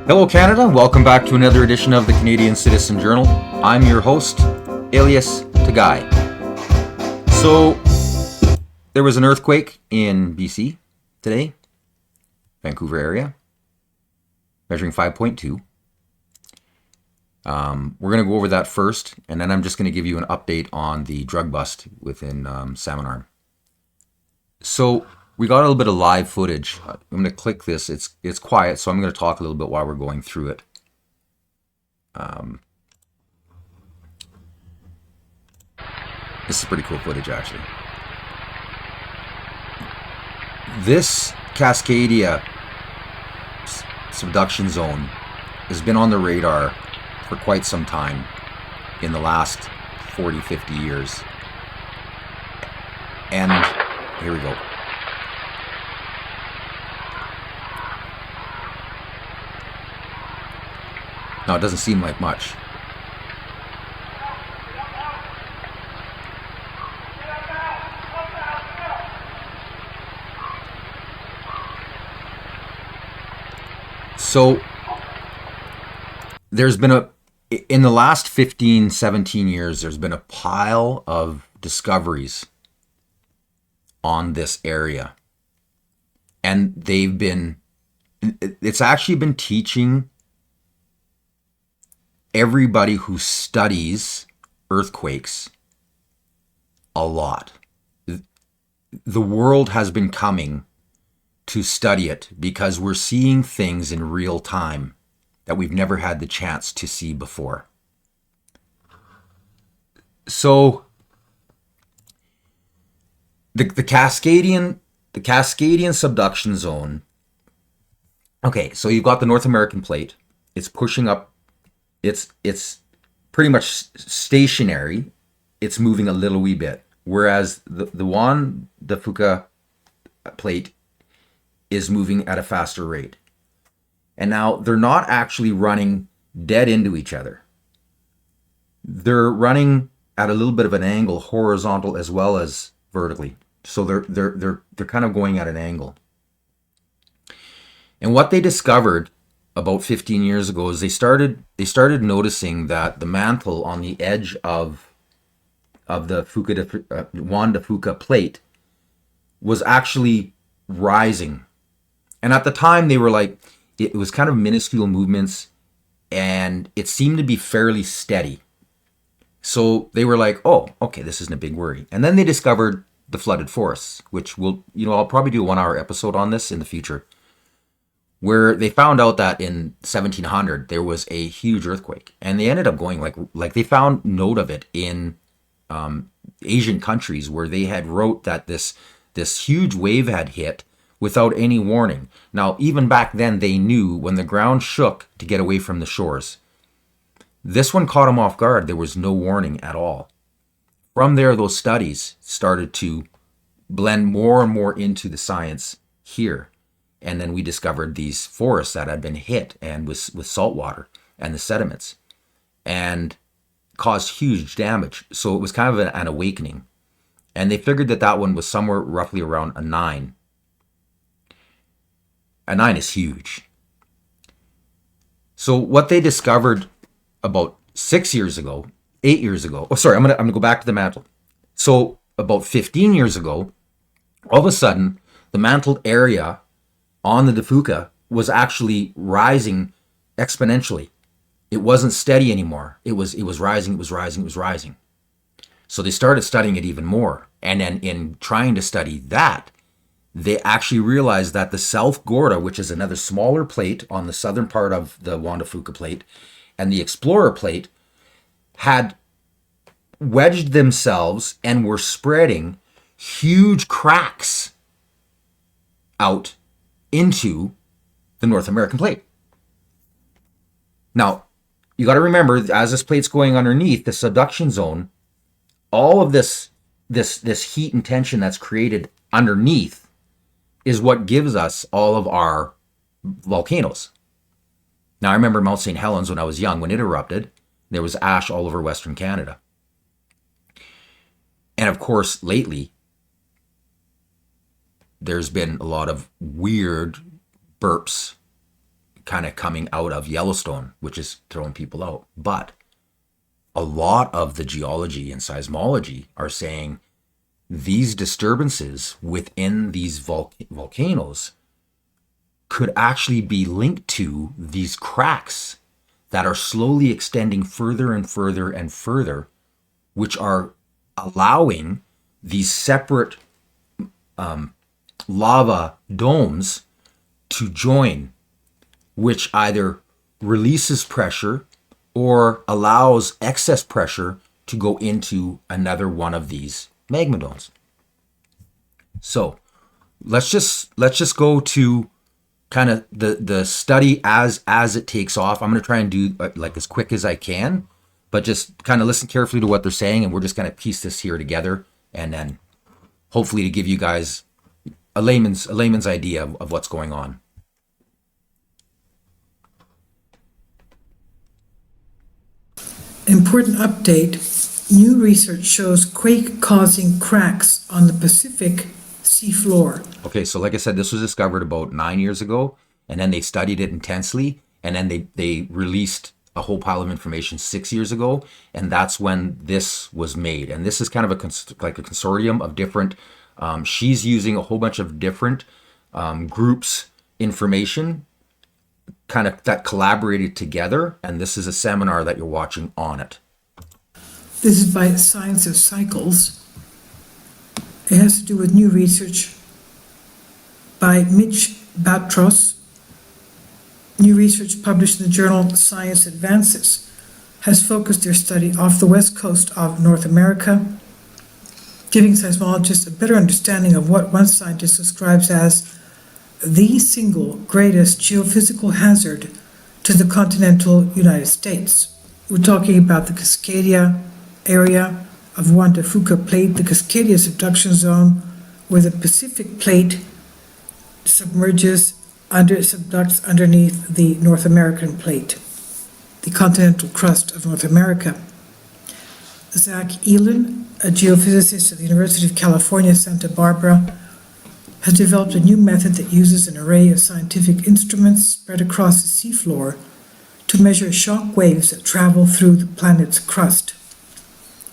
Hello Canada, welcome back to another edition of the Canadian Citizen Journal. I'm your host, alias Tagai. So, there was an earthquake in BC today, Vancouver area, measuring 5.2. We're going to go over that first, and then I'm just going to give you an update on the drug bust within Salmon Arm. So, we got a little bit of live footage. I'm going to click this. It's quiet, so I'm going to talk a little bit while we're going through it. This is pretty cool footage, actually. This Cascadia subduction zone has been on the radar for quite some time in the last 40, 50 years. And here we go. Now, it doesn't seem like much. So, in the last 15, 17 years, there's been a pile of discoveries on this area. And it's actually been teaching everybody who studies earthquakes a lot. The world has been coming to study it because we're seeing things in real time that we've never had the chance to see before. So the Cascadian subduction zone. Okay, so you've got the North American plate. It's pushing up. It's pretty much stationary. It's moving a little wee bit, whereas the Juan de Fuca plate is moving at a faster rate. And now they're not actually running dead into each other. They're running at a little bit of an angle, horizontal as well as vertically. So they're kind of going at an angle. And what they discovered about 15 years ago is they started noticing that the mantle on the edge of the Juan de Fuca plate was actually rising. And at the time they were like, it was kind of minuscule movements and it seemed to be fairly steady. So they were like, oh, okay, this isn't a big worry. And then they discovered the flooded forests, which I'll probably do a 1-hour episode on this in the future, where they found out that in 1700 there was a huge earthquake, and they ended up going like they found note of it in Asian countries where they had wrote that this huge wave had hit without any warning. Now, even back then, they knew when the ground shook to get away from the shores. This one caught them off guard. There was no warning at all. From there, those studies started to blend more and more into the science here. And then we discovered these forests that had been hit and with salt water and the sediments and caused huge damage. So it was kind of an awakening. And they figured that one was somewhere roughly around a 9. A 9 is huge. So what they discovered about 8 years ago, I'm gonna go back to the mantle. So about 15 years ago, all of a sudden, the mantled area on the De Fuca was actually rising exponentially. It wasn't steady anymore. It was rising. So they started studying it even more. And then in trying to study that, they actually realized that the South Gorda, which is another smaller plate on the southern part of the Juan de Fuca plate, and the Explorer plate had wedged themselves and were spreading huge cracks out into the North American plate. Now, you got to remember, as this plate's going underneath the subduction zone, all of this heat and tension that's created underneath is what gives us all of our volcanoes. Now, I remember Mount St. Helens when I was young, when it erupted, there was ash all over Western Canada. And of course, lately, there's been a lot of weird burps kind of coming out of Yellowstone, which is throwing people out. But a lot of the geology and seismology are saying these disturbances within these volcanoes could actually be linked to these cracks that are slowly extending further and further and further, which are allowing these separate lava domes to join, which either releases pressure or allows excess pressure to go into another one of these magma domes. So let's just go to kind of the study as it takes off. I'm going to try and do like as quick as I can, but just kind of listen carefully to what they're saying, and we're just going to piece this here together, and then hopefully to give you guys a layman's idea of what's going on. Important update. New research shows quake causing cracks on the Pacific seafloor. Okay, so like I said, this was discovered about 9 years ago, and then they studied it intensely, and then they released a whole pile of information 6 years ago, and that's when this was made. And this is kind of like a consortium of different, she's using a whole bunch of different groups' information, kind of that collaborated together, and this is a seminar that you're watching on it. This is by Science of Cycles. It has to do with new research by Mitch Batros. New research published in the journal Science Advances has focused their study off the west coast of North America, giving seismologists a better understanding of what one scientist describes as the single greatest geophysical hazard to the continental United States. We're talking about the Cascadia area of Juan de Fuca Plate, the Cascadia subduction zone, where the Pacific Plate subducts underneath the North American Plate, the continental crust of North America. Zach Elin, a geophysicist at the University of California, Santa Barbara, has developed a new method that uses an array of scientific instruments spread across the seafloor to measure shock waves that travel through the planet's crust.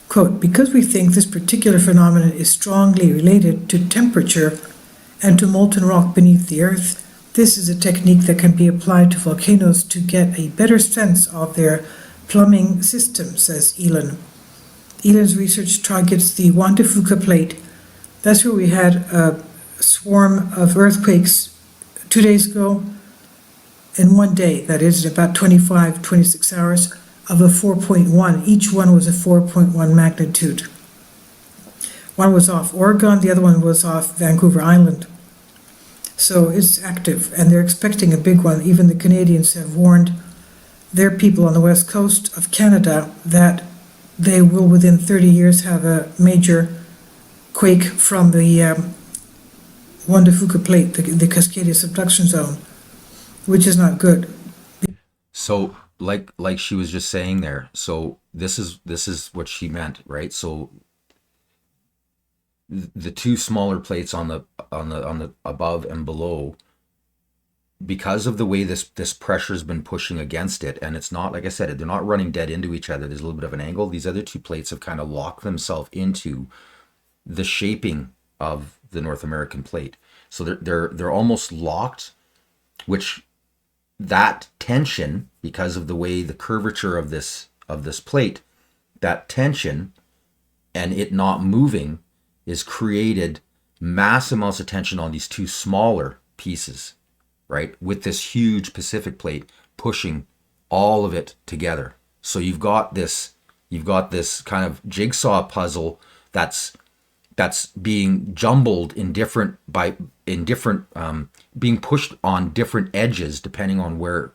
Quote, because we think this particular phenomenon is strongly related to temperature and to molten rock beneath the Earth, this is a technique that can be applied to volcanoes to get a better sense of their plumbing system, says Elin. Elin's research targets the Juan de Fuca Plate. That's where we had a swarm of earthquakes 2 days ago, in one day, that is, in about 26 hours, of a 4.1. Each one was a 4.1 magnitude. One was off Oregon, the other one was off Vancouver Island. So it's active, and they're expecting a big one. Even the Canadians have warned their people on the west coast of Canada that they will, within 30 years, have a major quake from the Juan de Fuca Plate, the Cascadia subduction zone, which is not good. So like she was just saying there, so this is what she meant, right? So the two smaller plates on the above and below, because of the way this pressure's been pushing against it, and it's not, like I said, they're not running dead into each other, there's a little bit of an angle. These other two plates have kind of locked themselves into the shaping of the North American plate. So they're almost locked, which that tension, because of the way the curvature of this plate, that tension and it not moving is created mass amounts of tension on these two smaller pieces, right? With this huge Pacific plate pushing all of it together. So you've got this kind of jigsaw puzzle that's being jumbled being pushed on different edges depending on where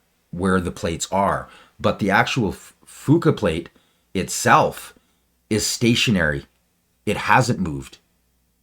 the plates are. But the actual Fuca plate itself is stationary. It hasn't moved.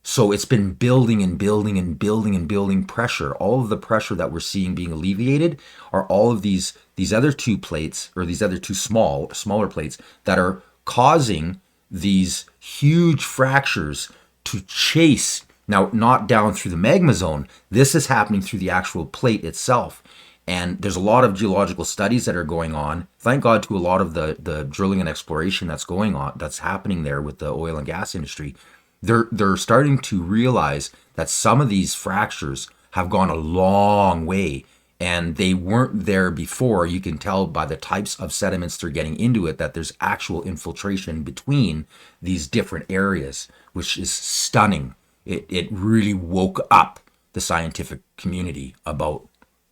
So it's been building and building and building and building pressure. All of the pressure that we're seeing being alleviated are all of these other two plates, or these other two smaller plates that are causing these huge fractures to chase. Now, not down through the magma zone. This is happening through the actual plate itself. And there's a lot of geological studies that are going on. Thank God to a lot of the drilling and exploration that's going on, that's happening there with the oil and gas industry. They're starting to realize that some of these fractures have gone a long way, and they weren't there before. You can tell by the types of sediments they're getting into it that there's actual infiltration between these different areas, which is stunning. It really woke up the scientific community about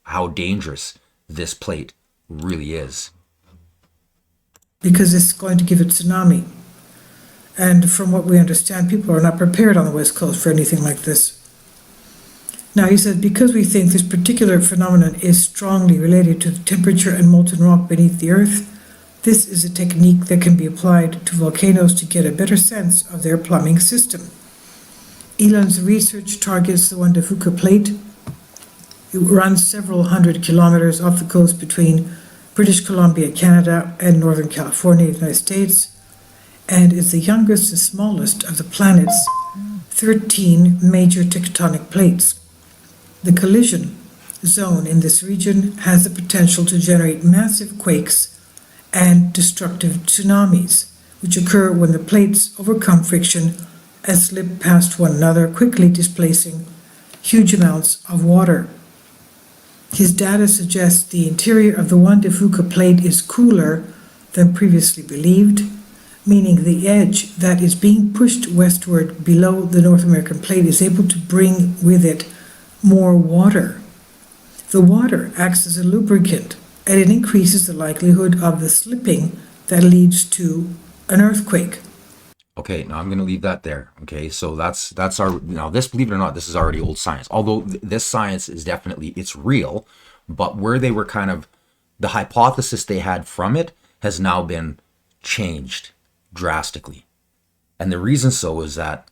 how dangerous this plate really is. Because it's going to give a tsunami. And from what we understand, people are not prepared on the West Coast for anything like this. Now, he said, because we think this particular phenomenon is strongly related to the temperature and molten rock beneath the Earth, this is a technique that can be applied to volcanoes to get a better sense of their plumbing system. Elan's research targets the Juan de Fuca plate. It runs several hundred kilometers off the coast between British Columbia, Canada, and Northern California, United States, and is the youngest and smallest of the planet's 13 major tectonic plates. The collision zone in this region has the potential to generate massive quakes and destructive tsunamis, which occur when the plates overcome friction and slip past one another, quickly displacing huge amounts of water. His data suggests the interior of the Juan de Fuca plate is cooler than previously believed, meaning the edge that is being pushed westward below the North American plate is able to bring with it more water. The water acts as a lubricant, and it increases the likelihood of the slipping that leads to an earthquake. Okay, now I'm going to leave that there. Okay, so that's our, now this, believe it or not, this is already old science. Although this science is definitely, it's real, but where they were kind of, the hypothesis they had from it has now been changed drastically. And the reason so is that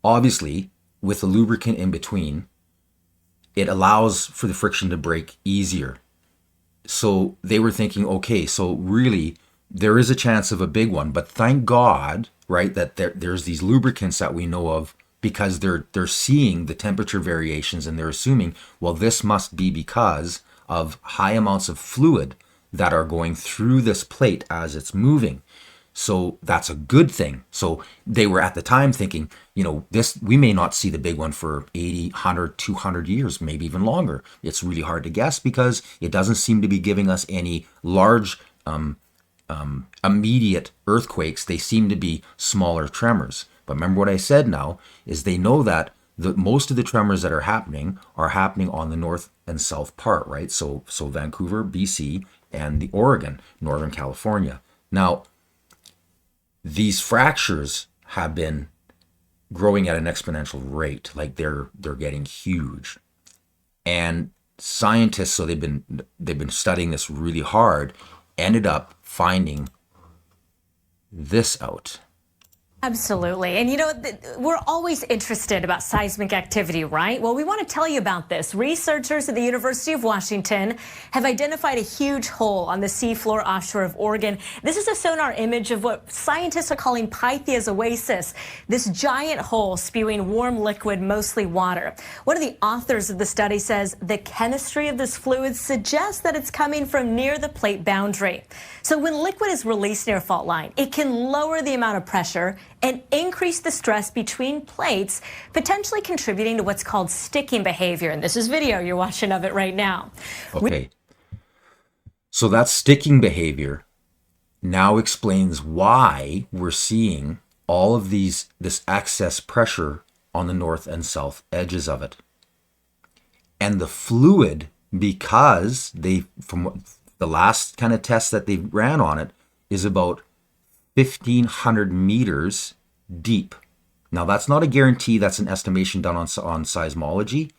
obviously with the lubricant in between, it allows for the friction to break easier. So they were thinking, okay, so really there is a chance of a big one, but thank God, right, that there's these lubricants that we know of, because they're seeing the temperature variations and they're assuming, well, this must be because of high amounts of fluid that are going through this plate as it's moving. So that's a good thing. So they were at the time thinking, this, we may not see the big one for 80, 100, 200 years, maybe even longer. It's really hard to guess because it doesn't seem to be giving us any large immediate earthquakes. They seem to be smaller tremors. But remember what I said now is they know that most of the tremors that are happening on the north and south part, right? So Vancouver, BC, and the Oregon, Northern California. Now, these fractures have been growing at an exponential rate, like they're getting huge. And scientists, so they've been studying this really hard, ended up finding this out. Absolutely. And we're always interested about seismic activity, right? Well, we want to tell you about this. Researchers at the University of Washington have identified a huge hole on the seafloor offshore of Oregon. This is a sonar image of what scientists are calling Pythia's Oasis, this giant hole spewing warm liquid, mostly water. One of the authors of the study says the chemistry of this fluid suggests that it's coming from near the plate boundary. So when liquid is released near a fault line, it can lower the amount of pressure and increase the stress between plates, potentially contributing to what's called sticking behavior. And this is video you're watching of it right now. Okay. So that sticking behavior now explains why we're seeing all of this excess pressure on the north and south edges of it. And the fluid, because from the last kind of test that they ran on it, is about 1,500 meters deep. Now, that's not a guarantee. That's an estimation done on seismology,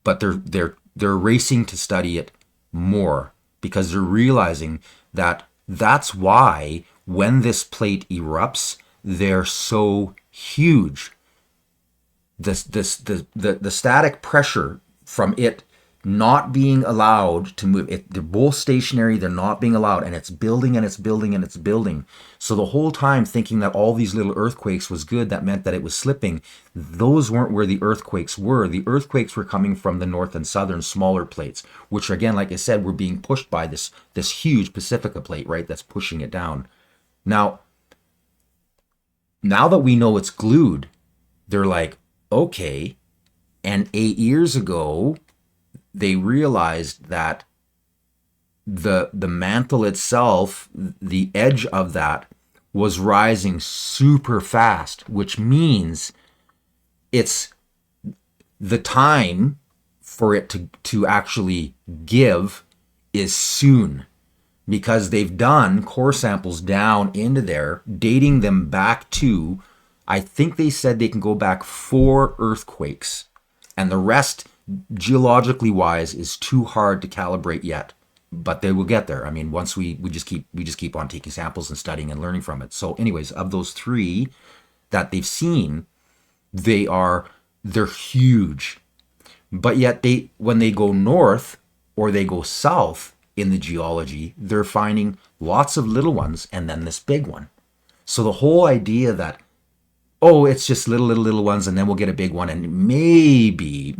but they're racing to study it more because they're realizing that that's why when this plate erupts, they're so huge. The static pressure from it not being allowed to move. They're both stationary. They're not being allowed. And it's building and it's building and it's building. So the whole time thinking that all these little earthquakes was good, that meant that it was slipping. Those weren't where the earthquakes were. The earthquakes were coming from the north and southern smaller plates, which again, like I said, were being pushed by this huge Pacifica plate, right? That's pushing it down. Now that we know it's glued, they're like, okay. And 8 years ago, they realized that the mantle itself, the edge of that, was rising super fast, which means it's the time for it to actually give is soon, because they've done core samples down into there, dating them back to, I think they said they can go back 4 earthquakes, and the rest, geologically wise, is too hard to calibrate yet, but they will get there. I mean, once we just keep on taking samples and studying and learning from it. So anyways, of those 3 that they've seen, they're huge, but yet when they go north or they go south in the geology, they're finding lots of little ones and then this big one. So the whole idea that, oh, it's just little ones and then we'll get a big one, and maybe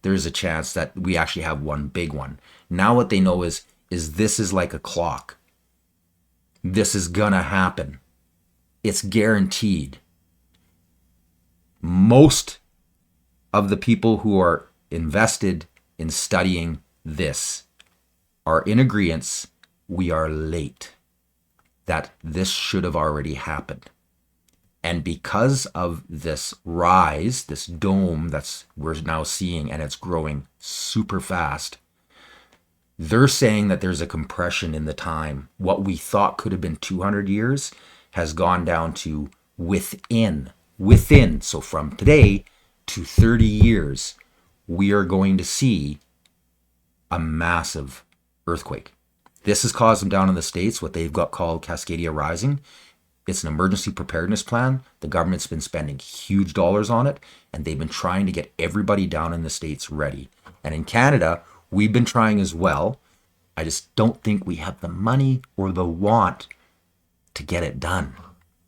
there's a chance that we actually have one big one. Now what they know is this is like a clock. This is gonna happen. It's guaranteed. Most of the people who are invested in studying this are in agreement. We are late. That this should have already happened. And because of this rise, this dome we're now seeing, and it's growing super fast, they're saying that there's a compression in the time. What we thought could have been 200 years has gone down to within. So from today to 30 years, we are going to see a massive earthquake. This has caused them down in the States what they've got called Cascadia Rising. It's an emergency preparedness plan. The government's been spending huge dollars on it, and they've been trying to get everybody down in the States ready. And in Canada, we've been trying as well. I just don't think we have the money or the want to get it done.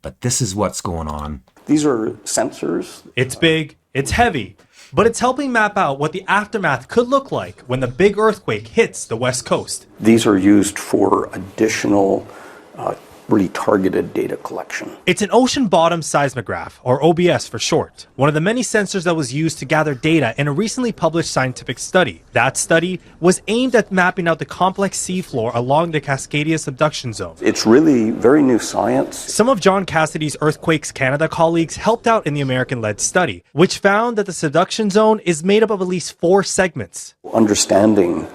But this is what's going on. These are sensors. It's big, it's heavy, but it's helping map out what the aftermath could look like when the big earthquake hits the West Coast. These are used for additional really targeted data collection. It's an ocean bottom seismograph, or OBS for short, one of the many sensors that was used to gather data in a recently published scientific study. That study was aimed at mapping out the complex seafloor along the Cascadia subduction zone. It's really very new science. Some of John Cassidy's Earthquakes Canada colleagues helped out in the American-led study, which found that the subduction zone is made up of at least 4 segments. Understanding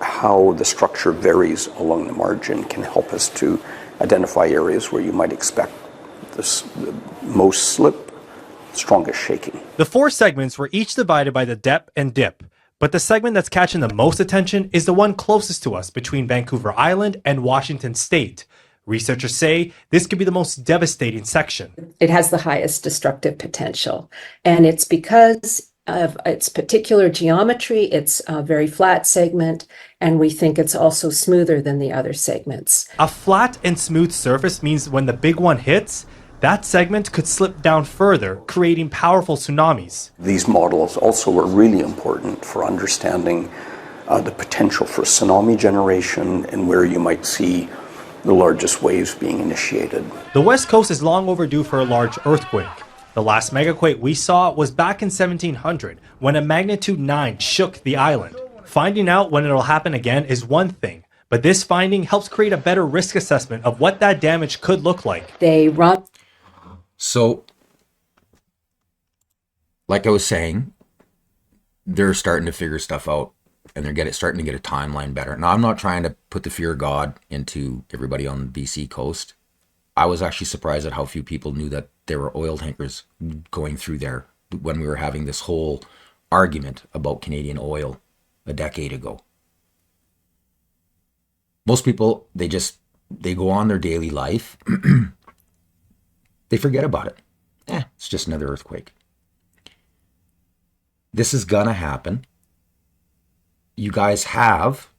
how the structure varies along the margin can help us to identify areas where you might expect the most slip, strongest shaking. The 4 segments were each divided by the depth and dip, but the segment that's catching the most attention is the one closest to us between Vancouver Island and Washington State. Researchers say this could be the most devastating section. It has the highest destructive potential, and it's because of its particular geometry. It's a very flat segment, and we think it's also smoother than the other segments. A flat and smooth surface means when the big one hits, that segment could slip down further, creating powerful tsunamis. These models also are really important for understanding the potential for tsunami generation and where you might see the largest waves being initiated. The West Coast is long overdue for a large earthquake. The last megaquake we saw was back in 1700, when a magnitude 9 shook the island. Finding out when it'll happen again is one thing, but this finding helps create a better risk assessment of what that damage could look like. They run. So, like I was saying, they're starting to figure stuff out, and they're starting to get a timeline better. Now, I'm not trying to put the fear of God into everybody on the BC coast. I was actually surprised at how few people knew that there were oil tankers going through there when we were having this whole argument about Canadian oil a decade ago. Most people, they go on their daily life. They forget about it. It's just another earthquake. This is gonna happen. you guys have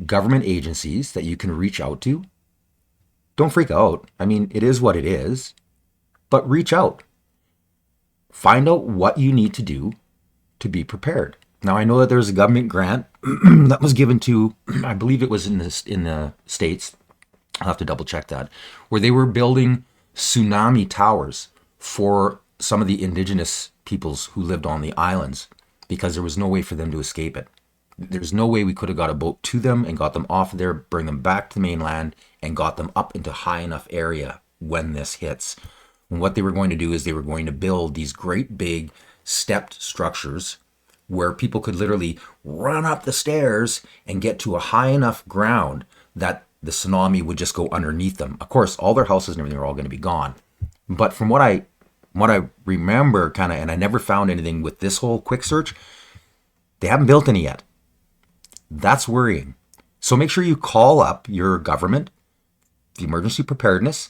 government agencies that you can reach out to. Don't freak out. I mean, it is what it is, but reach out. Find out what you need to do to be prepared. Now, I know that there's a government grant that was given to, I believe it was in the States, I'll have to double check that, where they were building tsunami towers for some of the indigenous peoples who lived on the islands because there was no way for them to escape it. There's no way we could have got a boat to them and got them off there, bring them back to the mainland, and got them up into high enough area when this hits. And what they were going to do is they were going to build these great big stepped structures where people could literally run up the stairs and get to a high enough ground that the tsunami would just go underneath them. Of course, all their houses and everything are all going to be gone. But from what I remember, kind of, and I never found anything with this whole quick search, they haven't built any yet. That's worrying. So make sure you call up your government, the emergency preparedness,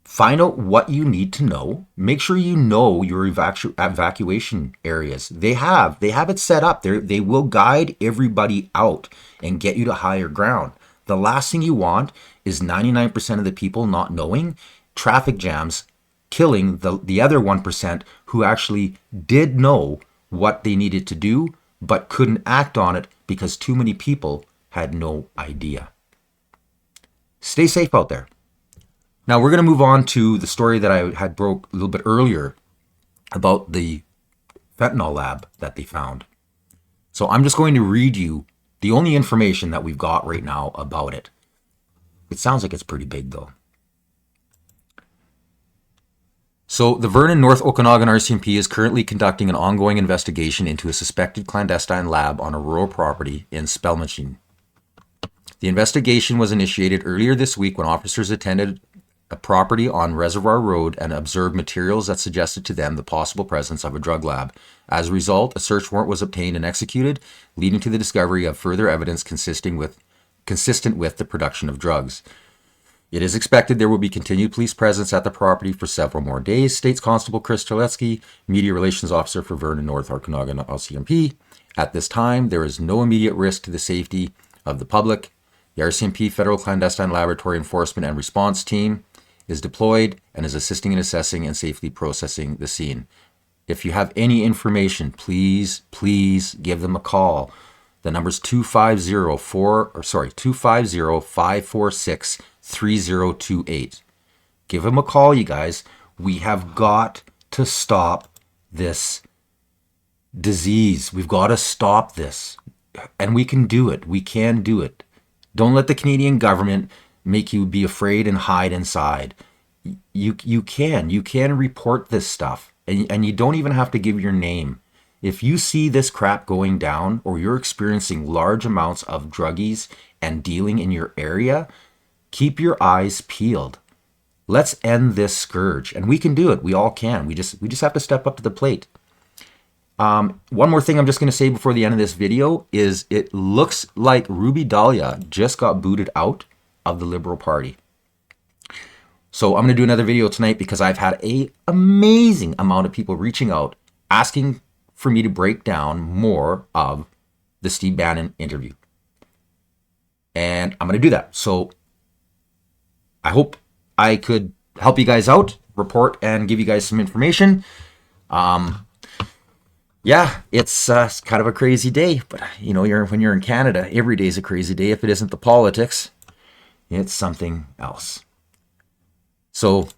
find out what you need to know. Make sure you know your evacuation areas. They have it set up. They will guide everybody out and get you to higher ground. The last thing you want is 99% of the people not knowing, traffic jams, killing the other 1% who actually did know what they needed to do but couldn't act on it because too many people had no idea. Stay safe out there. Now we're going to move on to the story that I had broke a little bit earlier about the fentanyl lab that they found. So I'm just going to read you the only information that we've got right now about it. It sounds like it's pretty big though. So the Vernon North Okanagan RCMP is currently conducting an ongoing investigation into a suspected clandestine lab on a rural property in Spelmachine. The investigation was initiated earlier this week when officers attended a property on Reservoir Road and observed materials that suggested to them the possible presence of a drug lab. As a result, a search warrant was obtained and executed, leading to the discovery of further evidence consistent with the production of drugs. It is expected there will be continued police presence at the property for several more days, states Constable Chris Terletsky, Media Relations Officer for Vernon North Okanagan RCMP. At this time, there is no immediate risk to the safety of the public. The RCMP Federal Clandestine Laboratory Enforcement and Response Team is deployed and is assisting in assessing and safely processing the scene. If you have any information, please give them a call. The number's 250-546-3028. Give them a call, you guys. We have got to stop this disease. We've got to stop this. And we can do it. We can do it. Don't let the Canadian government make you be afraid and hide inside. You can report this stuff, and you don't even have to give your name. If you see this crap going down, or you're experiencing large amounts of druggies and dealing in your area, keep your eyes peeled. Let's end this scourge, and we can do it. We all can. We just have to step up to the plate. One more thing I'm just going to say before the end of this video is it looks like Ruby Dahlia just got booted out of the Liberal Party. So I'm going to do another video tonight because I've had an amazing amount of people reaching out asking for me to break down more of the Steve Bannon interview. And I'm going to do that. So I hope I could help you guys out, report, and give you guys some information. Yeah, it's kind of a crazy day, but you know, when you're in Canada, every day is a crazy day. If it isn't the politics, it's something else. So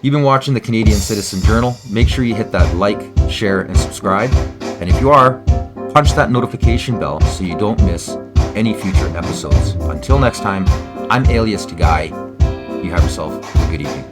you've been watching the Canadian Citizen Journal. Make sure you hit that like, share, and subscribe. And if you are, punch that notification bell so you don't miss any future episodes. Until next time, I'm Alias Tagay. You have yourself a good evening.